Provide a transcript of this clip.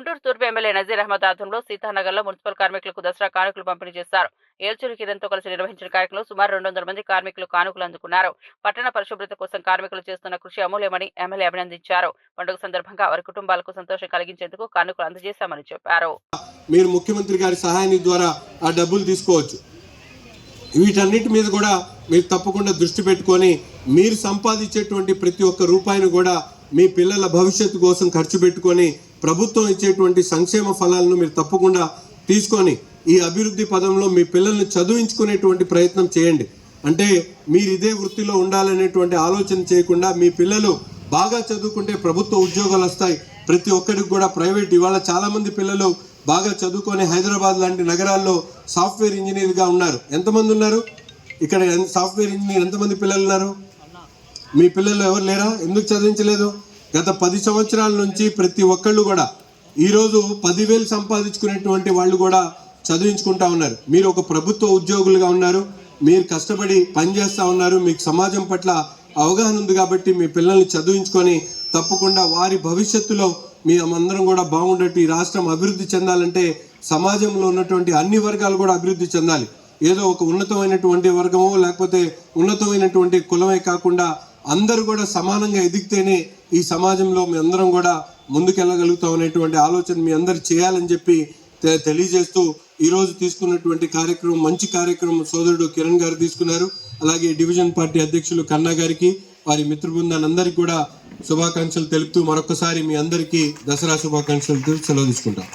గుంటూరు తూర్పు ఎమ్మెల్యే నజీర్ అహ్మద్ ఆధ్వర్యంలో సీతానగర్లో మున్సిపల్ కార్మికులకు దసరా కానుకలు పంపిణీ చేశారు. ఏల్చూరు కిరణ్తో కలిసి నిర్వహించిన కార్యక్రమంలో సుమారు 200 మంది కార్మికులు కానుకలు అందుకున్నారు. పట్టణ పరిశుభ్రత కోసం కార్మికులు చేస్తున్న కృషి అమూల్యమని ఎమ్మెల్యే అభినందించారు. పండుగ సందర్భంగా వారి కుటుంబాలకు సంతోషం కలిగించేందుకు కానుకలు అందజేశామని చెప్పారు. మీరు ముఖ్యమంత్రి గారి సహాయం ద్వారా ఆ డబ్బులు తీసుకోవచ్చు. వీటన్నిటి మీద కూడా మీరు తప్పకుండా దృష్టి పెట్టుకొని మీరు సంపాదించేటువంటి ప్రతి ఒక్క రూపాయిని కూడా మీ పిల్లల భవిష్యత్తు కోసం ఖర్చు పెట్టుకొని ప్రభుత్వం ఇచ్చేటువంటి సంక్షేమ ఫలాలను మీరు తప్పకుండా తీసుకొని ఈ అభివృద్ధి పదంలో మీ పిల్లల్ని చదివించుకునేటువంటి ప్రయత్నం చేయండి. అంటే మీరు ఇదే వృత్తిలో ఉండాలనేటువంటి ఆలోచన చేయకుండా మీ పిల్లలు బాగా చదువుకుంటే ప్రభుత్వ ఉద్యోగాలు వస్తాయి. ప్రతి ఒక్కరికి కూడా ప్రైవేట్ ఇవాళ చాలామంది పిల్లలు బాగా చదువుకొని హైదరాబాద్ లాంటి నగరాల్లో సాఫ్ట్వేర్ ఇంజనీర్గా ఉన్నారు. ఎంతమంది ఉన్నారు? ఇక్కడ సాఫ్ట్వేర్ ఇంజనీర్ ఎంతమంది పిల్లలు ఉన్నారు? మీ పిల్లలు ఎవరు లేరా? ఎందుకు చదివించలేదు? గత 10 సంవత్సరాల నుంచి ప్రతి ఒక్కళ్ళు కూడా ఈరోజు 10,000 సంపాదించుకునేటువంటి వాళ్ళు కూడా చదివించుకుంటా ఉన్నారు. మీరు ఒక ప్రభుత్వ ఉద్యోగులుగా ఉన్నారు, మీరు కష్టపడి పనిచేస్తూ ఉన్నారు, మీకు సమాజం పట్ల అవగాహన ఉంది కాబట్టి మీ పిల్లల్ని చదివించుకొని తప్పకుండా వారి భవిష్యత్తులో మీ అందరం కూడా బాగుండేట్టు ఈ రాష్ట్రం అభివృద్ధి చెందాలంటే సమాజంలో ఉన్నటువంటి అన్ని వర్గాలు కూడా అభివృద్ధి చెందాలి. ఏదో ఒక ఉన్నతమైనటువంటి వర్గమో లేకపోతే ఉన్నతమైనటువంటి కులమే కాకుండా అందరూ కూడా సమానంగా ఎదిగితేనే ఈ సమాజంలో మీ అందరం కూడా ముందుకెళ్ళగలుగుతాం అనేటువంటి ఆలోచన మీ అందరు చేయాలని చెప్పి తెలియజేస్తూ ఈరోజు తీసుకున్నటువంటి కార్యక్రమం మంచి కార్యక్రమం సోదరుడు కిరణ్ గారు తీసుకున్నారు. అలాగే డివిజన్ పార్టీ అధ్యక్షులు కన్నా గారికి వారి మిత్ర బృందాన్ని అందరికీ కూడా శుభాకాంక్షలు తెలుపుతూ మరొకసారి మీ అందరికీ దసరా శుభాకాంక్షలు సెలవు తీసుకుంటాం.